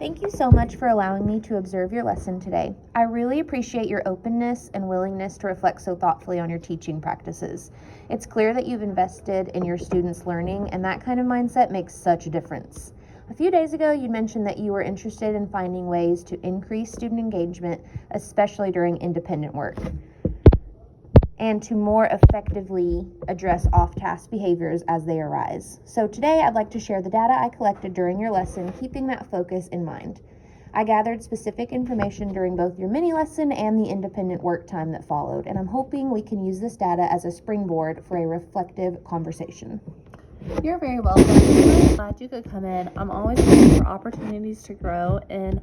Thank you so much for allowing me to observe your lesson today. I really appreciate your openness and willingness to reflect so thoughtfully on your teaching practices. It's clear that you've invested in your students' learning, and that kind of mindset makes such a difference. A few days ago, you mentioned that you were interested in finding ways to increase student engagement, especially during independent work, and to more effectively address off-task behaviors as they arise. So today I'd like to share the data I collected during your lesson, keeping that focus in mind. I gathered specific information during both your mini lesson and the independent work time that followed, and I'm hoping we can use this data as a springboard for a reflective conversation. You're very welcome. I'm really glad you could come in. I'm always looking for opportunities to grow, and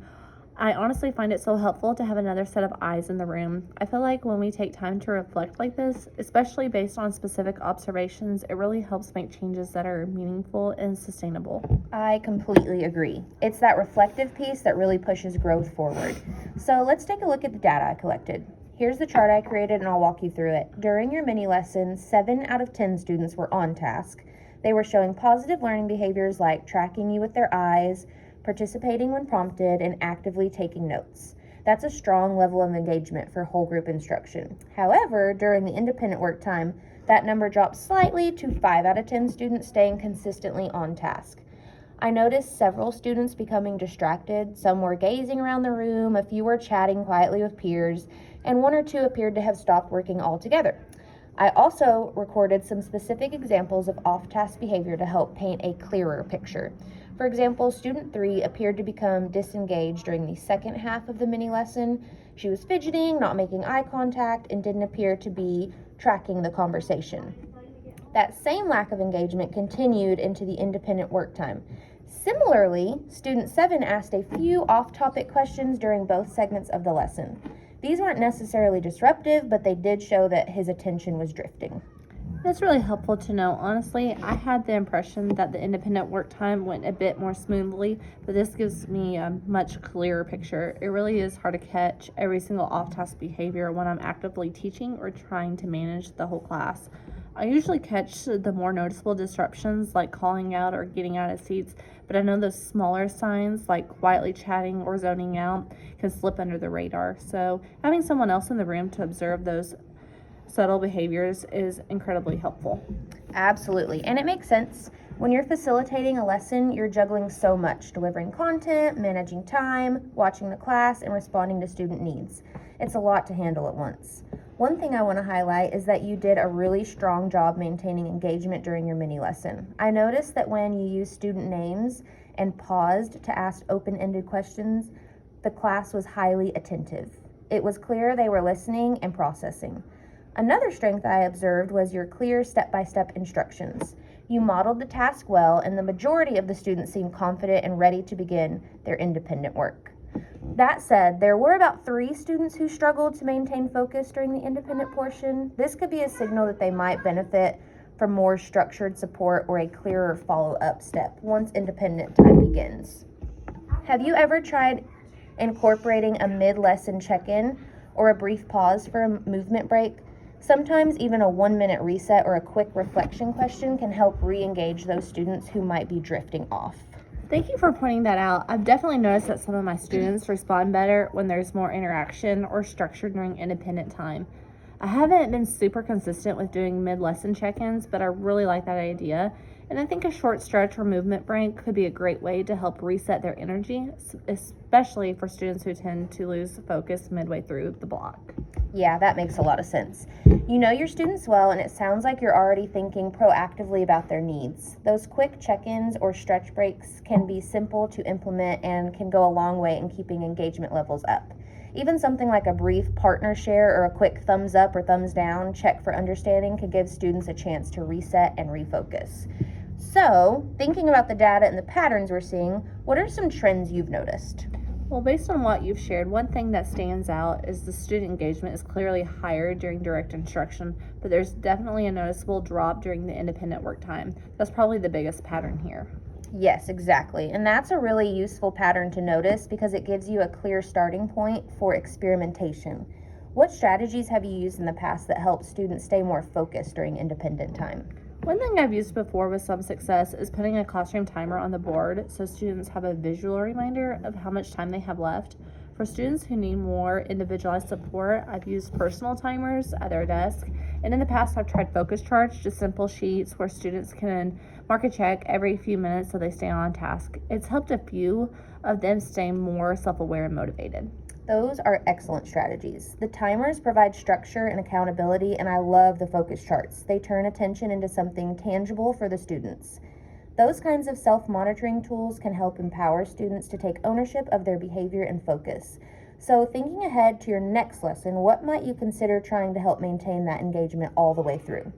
I honestly find it so helpful to have another set of eyes in the room. I feel like when we take time to reflect like this, especially based on specific observations, it really helps make changes that are meaningful and sustainable. I completely agree. It's that reflective piece that really pushes growth forward. So let's take a look at the data I collected. Here's the chart I created and I'll walk you through it. During your mini lesson, 7 out of 10 students were on task. They were showing positive learning behaviors like tracking you with their eyes, participating when prompted, and actively taking notes. That's a strong level of engagement for whole group instruction. However, during the independent work time, that number dropped slightly to 5 out of 10 students staying consistently on task. I noticed several students becoming distracted. Some were gazing around the room, a few were chatting quietly with peers, and 1 or 2 appeared to have stopped working altogether. I also recorded some specific examples of off-task behavior to help paint a clearer picture. For example, student 3 appeared to become disengaged during the second half of the mini lesson. She was fidgeting, not making eye contact, and didn't appear to be tracking the conversation. That same lack of engagement continued into the independent work time. Similarly, student 7 asked a few off-topic questions during both segments of the lesson. These weren't necessarily disruptive, but they did show that his attention was drifting. That's really helpful to know. Honestly, I had the impression that the independent work time went a bit more smoothly, but this gives me a much clearer picture. It really is hard to catch every single off-task behavior when I'm actively teaching or trying to manage the whole class. I usually catch the more noticeable disruptions like calling out or getting out of seats, but I know those smaller signs like quietly chatting or zoning out can slip under the radar. So having someone else in the room to observe those subtle behaviors is incredibly helpful. Absolutely, and it makes sense. When you're facilitating a lesson, you're juggling so much, delivering content, managing time, watching the class, and responding to student needs. It's a lot to handle at once. One thing I want to highlight is that you did a really strong job maintaining engagement during your mini lesson. I noticed that when you used student names and paused to ask open-ended questions, the class was highly attentive. It was clear they were listening and processing. Another strength I observed was your clear step-by-step instructions. You modeled the task well, and the majority of the students seemed confident and ready to begin their independent work. That said, there were about 3 students who struggled to maintain focus during the independent portion. This could be a signal that they might benefit from more structured support or a clearer follow-up step once independent time begins. Have you ever tried incorporating a mid-lesson check-in or a brief pause for a movement break? Sometimes even a 1-minute reset or a quick reflection question can help re-engage those students who might be drifting off. Thank you for pointing that out. I've definitely noticed that some of my students respond better when there's more interaction or structure during independent time. I haven't been super consistent with doing mid-lesson check-ins, but I really like that idea. And I think a short stretch or movement break could be a great way to help reset their energy, especially for students who tend to lose focus midway through the block. Yeah, that makes a lot of sense. You know your students well, and it sounds like you're already thinking proactively about their needs. Those quick check-ins or stretch breaks can be simple to implement and can go a long way in keeping engagement levels up. Even something like a brief partner share or a quick thumbs up or thumbs down check for understanding could give students a chance to reset and refocus. So, thinking about the data and the patterns we're seeing, what are some trends you've noticed? Well, based on what you've shared, one thing that stands out is the student engagement is clearly higher during direct instruction, but there's definitely a noticeable drop during the independent work time. That's probably the biggest pattern here. Yes, exactly. And that's a really useful pattern to notice because it gives you a clear starting point for experimentation. What strategies have you used in the past that help students stay more focused during independent time? One thing I've used before with some success is putting a classroom timer on the board so students have a visual reminder of how much time they have left. For students who need more individualized support, I've used personal timers at their desk. And in the past, I've tried focus charts, just simple sheets where students can mark a check every few minutes so they stay on task. It's helped a few of them stay more self aware and motivated. Those are excellent strategies. The timers provide structure and accountability, and I love the focus charts. They turn attention into something tangible for the students. Those kinds of self-monitoring tools can help empower students to take ownership of their behavior and focus. So, thinking ahead to your next lesson, what might you consider trying to help maintain that engagement all the way through?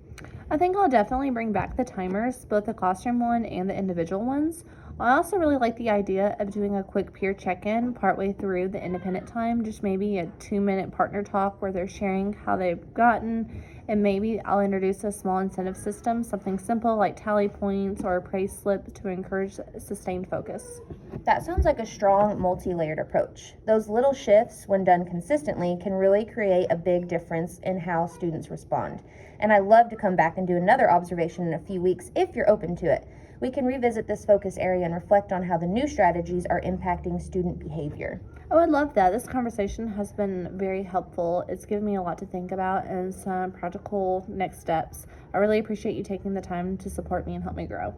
I think I'll definitely bring back the timers, both the classroom one and the individual ones. I also really like the idea of doing a quick peer check-in partway through the independent time, just maybe a 2-minute partner talk where they're sharing how they've gotten, and maybe I'll introduce a small incentive system, something simple like tally points or a praise slip to encourage sustained focus. That sounds like a strong, multi-layered approach. Those little shifts, when done consistently, can really create a big difference in how students respond. And I'd love to come back and do another observation in a few weeks if you're open to it. We can revisit this focus area and reflect on how the new strategies are impacting student behavior. I would love that. This conversation has been very helpful. It's given me a lot to think about and some practical next steps. I really appreciate you taking the time to support me and help me grow.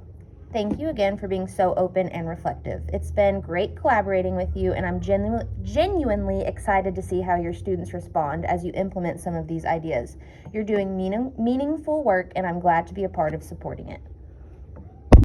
Thank you again for being so open and reflective. It's been great collaborating with you, and I'm genuinely excited to see how your students respond as you implement some of these ideas. You're doing meaningful work, and I'm glad to be a part of supporting it.